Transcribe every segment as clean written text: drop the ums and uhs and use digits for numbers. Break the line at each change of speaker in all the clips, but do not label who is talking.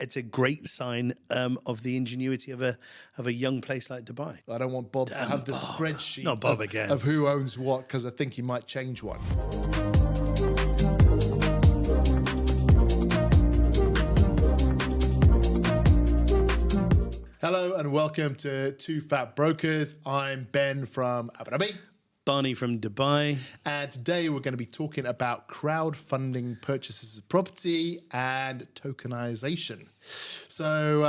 it's a great sign of the ingenuity of a young place like Dubai.
I don't want Bob to
Damn
have the
Bob.
spreadsheet
Not Bob again.
of who owns what, because I think he might change one. Hello and welcome to Two Fat Brokers. I'm Ben from Abu Dhabi.
Barney from Dubai.
And today we're going to be talking about crowdfunding purchases of property and tokenization. So,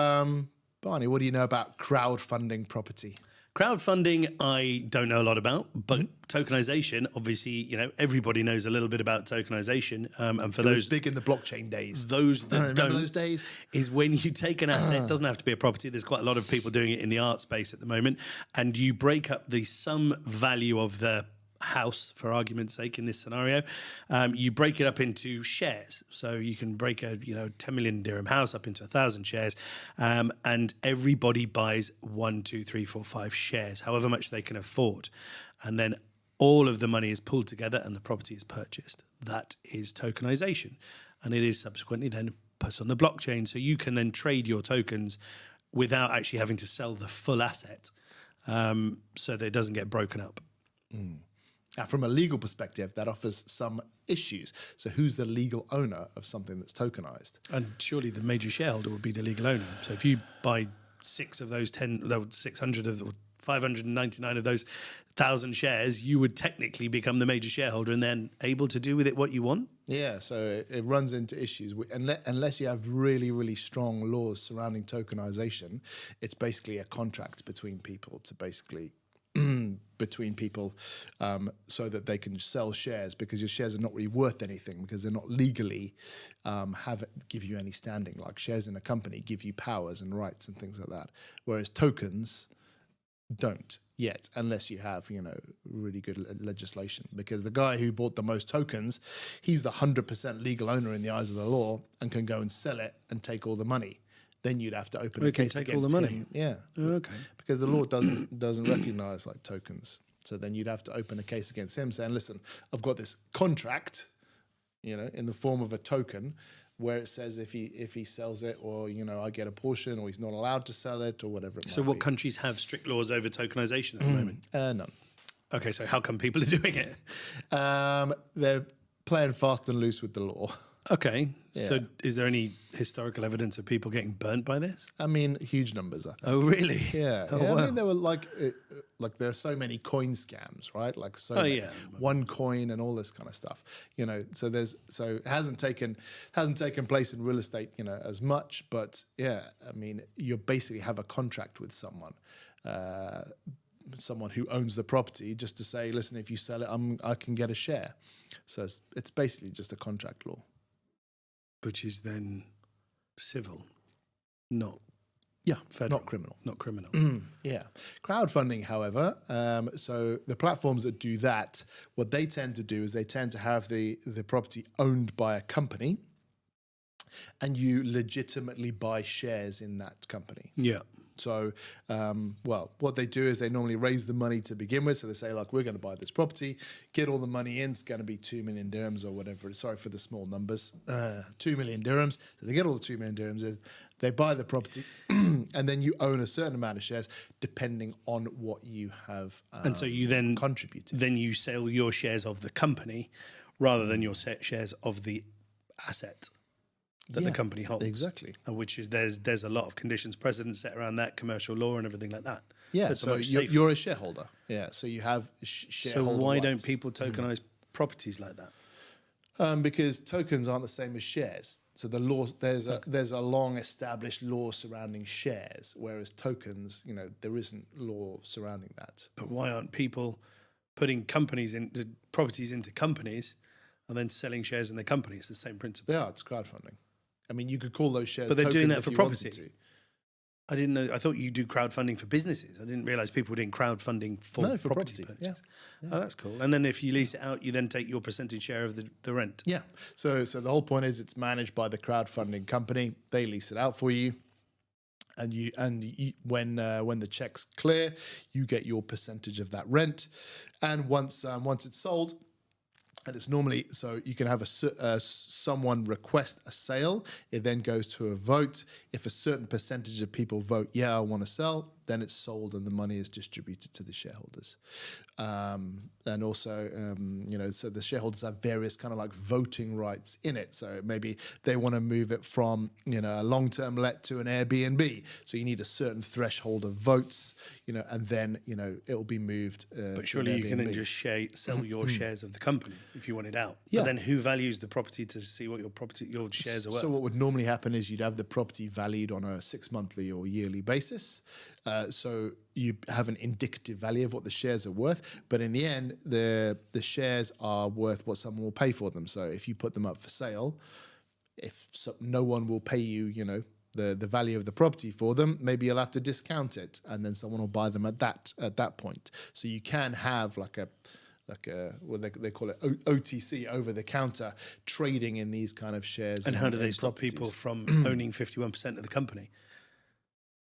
Barney, what do you know about crowdfunding property?
Crowdfunding, I don't know a lot about, but tokenization, obviously, you know, everybody knows a little bit about tokenization. And for
It was
those
big in the blockchain days.
those that
Remember
don't,
those days?
is when you take an asset, it doesn't have to be a property. There's quite a lot of people doing it in the art space at the moment. And you break up the sum value of the house, for argument's sake, in this scenario, you break it up into shares. So you can break a 10 million dirham house up into 1,000 shares, and everybody buys 1, 2, 3, 4, 5 shares, however much they can afford, and then all of the money is pulled together and the property is purchased. That is tokenization, and it is subsequently then put on the blockchain, so you can then trade your tokens without actually having to sell the full asset, so that it doesn't get broken up.
Now, from a legal perspective, that offers some issues. So who's the legal owner of something that's tokenized?
And surely the major shareholder would be the legal owner. So if you buy 6 of those 600 of, or 599 of those 1,000 shares, you would technically become the major shareholder and then able to do with it what you want.
Yeah, so it runs into issues. Unless you have really, really strong laws surrounding tokenization, it's basically a contract between people so that they can sell shares, because your shares are not really worth anything because they're not legally give you any standing. Like shares in a company give you powers and rights and things like that, whereas tokens don't yet, unless you have really good legislation. Because the guy who bought the most tokens, he's the 100% legal owner in the eyes of the law and can go and sell it and take all the money. Then you'd have to open a case against
all the money.
him. Yeah.
Okay.
Because the law doesn't recognize like tokens. So then you'd have to open a case against him saying, listen, I've got this contract, in the form of a token, where it says if he sells it, or I get a portion, or he's not allowed to sell it, or whatever it might be.
So what countries have strict laws over tokenization at the moment?
None.
Okay, so how come people are doing it?
They're playing fast and loose with the law.
Okay,
Yeah.
so is there any historical evidence of people getting burnt by this?
I mean, huge numbers. I think.
Oh, really?
Yeah.
Oh,
Yeah,
wow.
I mean, there were like there are so many coin scams, right? Like many,
yeah.
one coin and all this kind of stuff. So it hasn't taken place in real estate, as much. But yeah, I mean, you basically have a contract with someone who owns the property, just to say, listen, if you sell it, I can get a share. So it's basically just a contract law.
Which is then civil, not
Yeah,
federal.
not criminal.
Not criminal.
Yeah. Crowdfunding, however, so the platforms that do that, what they tend to do is they tend to have the property owned by a company, and you legitimately buy shares in that company.
Yeah.
So, what they do is they normally raise the money to begin with. So they say, like, we're going to buy this property, get all the money in. It's going to be 2 million dirhams or whatever. Sorry for the small numbers. 2 million dirhams. So they get all the 2 million dirhams. They buy the property, and then you own a certain amount of shares depending on what you have
And so you then
contributed.
Then you sell your shares of the company rather than your shares of the asset that the company holds.
Exactly.
Which is there's a lot of conditions precedents set around that, commercial law and everything like that.
Yeah,
It's a
so
much safer.
you're a shareholder. Yeah, so you have
So
shareholder
why
rights.
don't people tokenize properties like that?
Because tokens aren't the same as shares. So the law, there's a long established law surrounding shares, whereas tokens, there isn't law surrounding that.
But why aren't people putting properties into companies and then selling shares in the company? It's the same principle.
Yeah, it's crowdfunding. I mean, you could call those shares.
But they're doing
tokens
that
if
for
you wanted
property.
to.
I didn't know. I thought you do crowdfunding for businesses. I didn't realize people were doing crowdfunding for,
For
property
property.
purchase. Oh, that's cool. And then if you lease it out, you then take your percentage share of the rent.
Yeah. So the whole point is it's managed by the crowdfunding company. They lease it out for you. And when the check's clear, you get your percentage of that rent. And once it's sold, And it's normally, so you can have someone request a sale. It then goes to a vote. If a certain percentage of people vote, yeah, I want to sell, then it's sold and the money is distributed to the shareholders. And also, so the shareholders have various kind of like voting rights in it. So maybe they want to move it from, a long-term let to an Airbnb. So you need a certain threshold of votes, and then, it'll be moved.
But surely you can then just sell your shares of the company if you want it out.
Yeah.
But then who values the property to see what your shares are worth?
So what would normally happen is you'd have the property valued on a 6-monthly or yearly basis. So you have an indicative value of what the shares are worth, but in the end, the shares are worth what someone will pay for them. So if you put them up for sale, no one will pay you, the value of the property for them, maybe you'll have to discount it, and then someone will buy them at that point. So you can have like a what they call it OTC, over the counter trading in these kind of shares.
And how do they stop people from owning 51% of the company?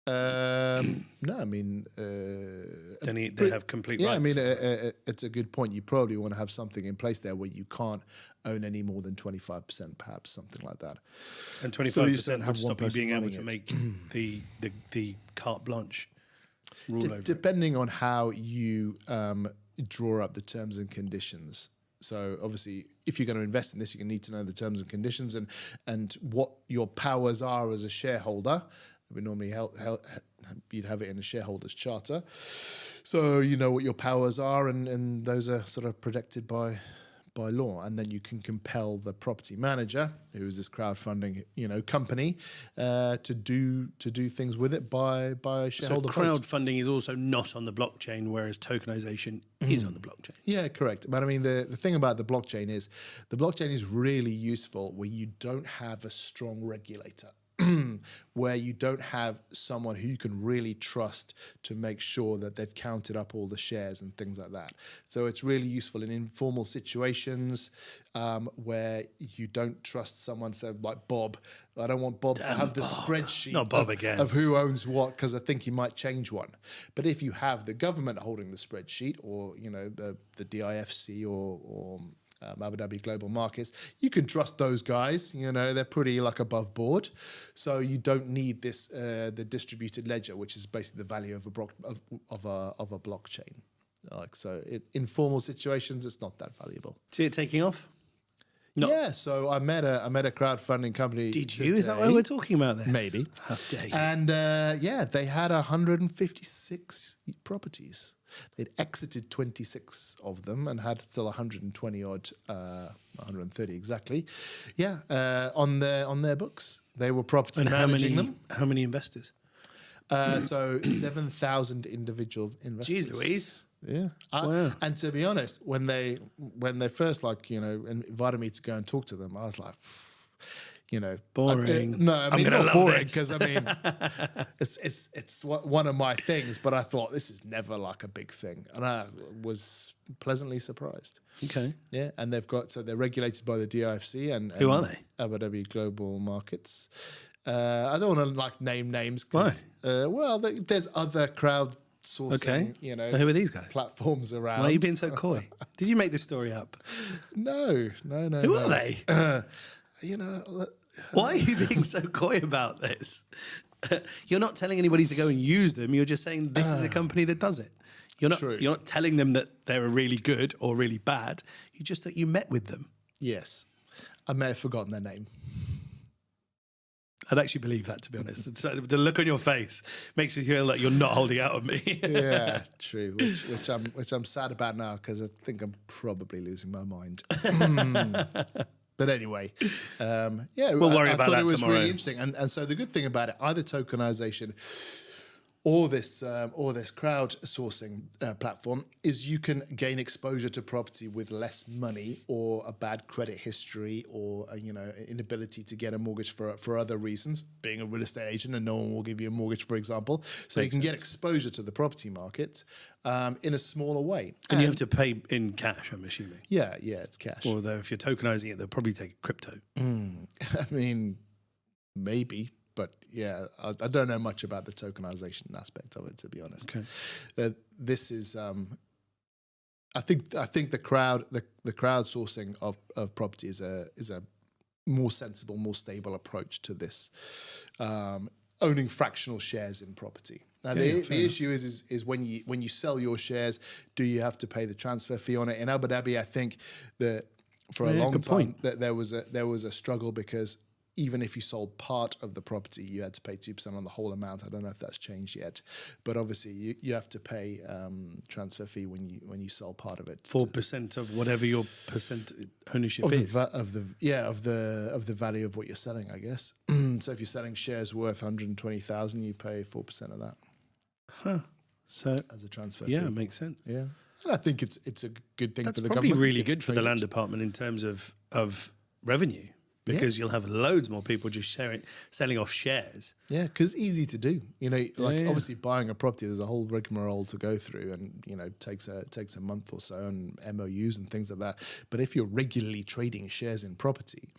No, I mean,
Then they have complete rights.
I mean, it's a good point. You probably want to have something in place there where you can't own any more than 25%, perhaps something like that.
And 25% would stop you being able to make the carte blanche rule over it.
Depending on how you draw up the terms and conditions. So obviously, if you're going to invest in this, you need to know the terms and conditions and what your powers are as a shareholder. We normally you'd have it in a shareholders charter, so you know what your powers are, and those are sort of protected by law. And then you can compel the property manager, who is this crowdfunding company, to do things with it by a shareholder
So
vote.
crowdfunding is also not on the blockchain, whereas tokenization is on the blockchain.
Yeah, correct. But I mean, the thing about the blockchain is really useful where you don't have a strong regulator. Where you don't have someone who you can really trust to make sure that they've counted up all the shares and things like that. So it's really useful in informal situations where you don't trust someone. So like Bob, I don't want Bob to have the spreadsheet of who owns what, because I think he might change one. But if you have the government holding the spreadsheet, or the DIFC or Abu Dhabi Global Markets, you can trust those guys. They're pretty like above board, so you don't need this the distributed ledger, which is basically the value of a blockchain. In formal situations, it's not that valuable.
See it taking off? No.
Yeah, so I met a crowdfunding company.
Did you? Is that why we're talking about this?
Maybe.
How dare you?
And they had 156 properties. They'd exited 26 of them and had still 120 odd, 130 exactly. Yeah, on their books. They were property managing them.
How many investors?
So 7,000 individual investors.
Jeez Louise.
Yeah.
Wow.
And to be honest, when they first invited me to go and talk to them, I was like,
boring.
I mean
not
boring, because I mean it's one of my things, but I thought this is never like a big thing, and I was pleasantly surprised.
Okay.
Yeah, and they're regulated by the DIFC and
Who are they?
Abu Dhabi Global Markets. I don't want to name names.
Why?
There's other crowdsourcing.
Okay. Who are these guys?
Platforms around.
Why are you being so coy? Did you make this story up?
No.
Who are they? Why are you being so coy about this? You're not telling anybody to go and use them. You're just saying this is a company that does it. You're not telling them that they're really good or really bad. You just that you met with them.
Yes. I may have forgotten their name.
I'd actually believe that, to be honest. So the look on your face makes me feel like you're not holding out on me.
Yeah, true. Which I'm sad about now, because I think I'm probably losing my mind. But anyway,
we'll worry about that tomorrow.
I thought it was really interesting, and so the good thing about it, either tokenization or this crowdsourcing platform, is you can gain exposure to property with less money, or a bad credit history, or inability to get a mortgage for other reasons, being a real estate agent and no one will give you a mortgage, for example. So you can get exposure to the property market in a smaller way.
And you have to pay in cash, I'm assuming.
Yeah, it's cash.
Although if you're tokenizing it, they'll probably take crypto.
I mean, maybe. But yeah, I don't know much about the tokenization aspect of it, to be honest.
Okay.
This is I think the crowdsourcing of property is a more sensible, more stable approach to this. Owning fractional shares in property. Now the issue is when you sell your shares, do you have to pay the transfer fee on it? In Abu Dhabi, I think that for a long time that there was a struggle, because even if you sold part of the property, you had to pay 2% on the whole amount. I don't know if that's changed yet, but obviously you have to pay transfer fee when you sell part of it.
4% of whatever your percent ownership is
of the value of what you're selling, I guess. So if you're selling shares worth 120,000, you pay 4% of that.
Huh. So
as a transfer fee.
Yeah, it makes sense.
Yeah, and I think it's a good thing for the government.
That's probably really good for the land department in terms of revenue. Because you'll have loads more people just selling off shares. Yeah,
because it's easy to do. Obviously buying a property, there's a whole rigmarole to go through, and takes a month or so, and MOUs and things like that. But if you're regularly trading shares in property,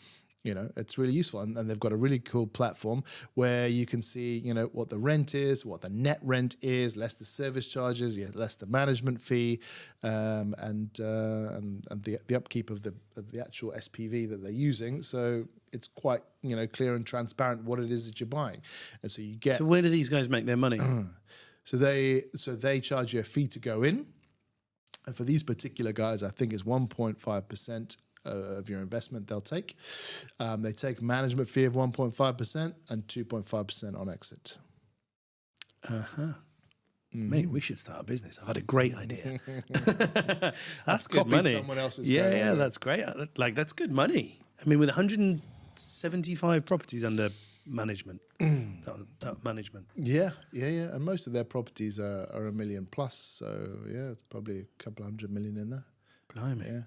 it's really useful. And they've got a really cool platform where you can see, what the rent is, what the net rent is, less the service charges, less the management fee, and the upkeep of the actual SPV that they're using. So it's quite, clear and transparent what it is that you're buying. And so you get.
So where do these guys make their money?
So they charge you a fee to go in. And for these particular guys, I think it's 1.5% of your investment they'll take. They take management fee of 1.5% and 2.5% on exit.
Mate, we should start a business. I've had a great idea. That's good
Copied
money.
Someone else's
that's great. That's good money. I mean, with 175 properties under management, that management.
Yeah. And most of their properties are $1 million plus. So it's probably a couple of $100 million in there.
Blimey. Yeah.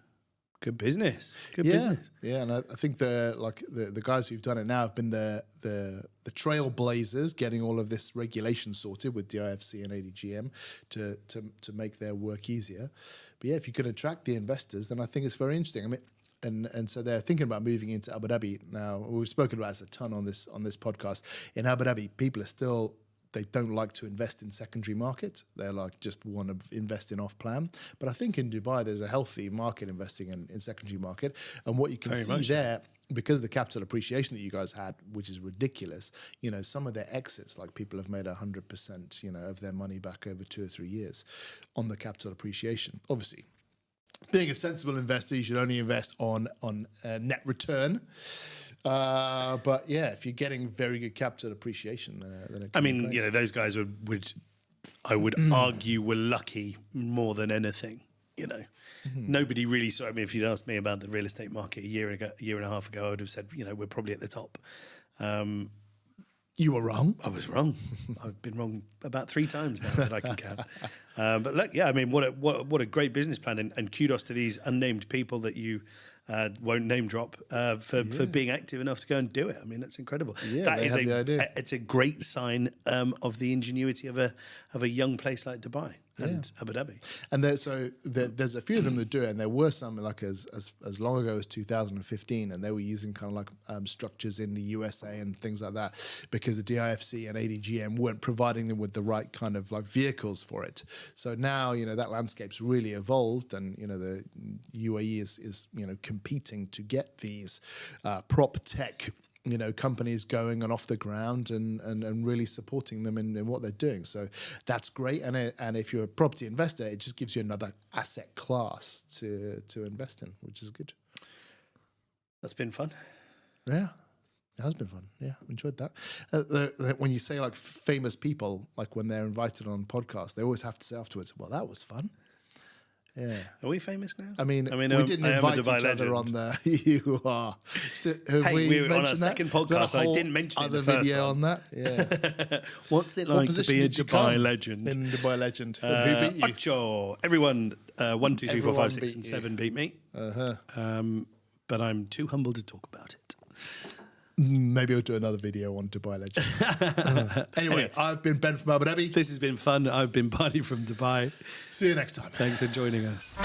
Good business. Good business.
Yeah, and I think the guys who've done it now have been the trailblazers, getting all of this regulation sorted with DIFC and ADGM to make their work easier. But yeah, if you could attract the investors, then I think it's very interesting. I mean, and so they're thinking about moving into Abu Dhabi now. We've spoken about this a ton on this podcast. In Abu Dhabi, people are still. They don't like to invest in secondary markets. They're just want to invest in off plan. But I think in Dubai, there's a healthy market investing in secondary market. And what you can see there, because of the capital appreciation that you guys had, which is ridiculous, some of their exits, people have made 100%, of their money back over 2 or 3 years on the capital appreciation. Obviously, being a sensible investor, you should only invest on net return. But yeah, if you're getting very good capital appreciation, then
I mean, those guys would I would argue were lucky more than anything. Nobody really saw. I mean, if you'd asked me about the real estate market a year and a half ago, I would have said, we're probably at the top.
You were wrong.
I was wrong. I've been wrong about 3 times now that I can count. But look, I mean, what a great business plan, and kudos to these unnamed people that you won't name drop for being active enough to go and do it. I mean, that's incredible.
Yeah,
that is
the idea.
It's a great sign of the ingenuity of a young place like Dubai and Abu Dhabi.
And there's a few of them that do it, and there were some as long ago as 2015, and they were using kind of structures in the USA and things like that, because the DIFC and ADGM weren't providing them with the right kind of vehicles for it. So now that landscape's really evolved, and the UAE is competing to get these prop tech companies going and off the ground and really supporting them in what they're doing. So that's great. And if you're a property investor, it just gives you another asset class to invest in, which is good.
That's been fun.
Yeah, it has been fun. Yeah, I enjoyed that. When you say famous people, when they're invited on podcasts, they always have to say afterwards, well, that was fun. Yeah.
Are we famous now?
I mean we didn't invite each other on the. You are.
We were on our second podcast. I didn't mention
other
it in the first
video
one.
on that. Yeah.
What's it like to be a Dubai legend?
In Dubai legend. Who beat you?
Ocho. Everyone, 1, 2, 3, 4, 5, 6, and 7 beat me. But I'm too humble to talk about it.
Maybe we'll do another video on Dubai legends. Anyway, I've been Ben from Abu Dhabi.
This has been fun. I've been Barney from Dubai.
See you next time.
Thanks for joining us.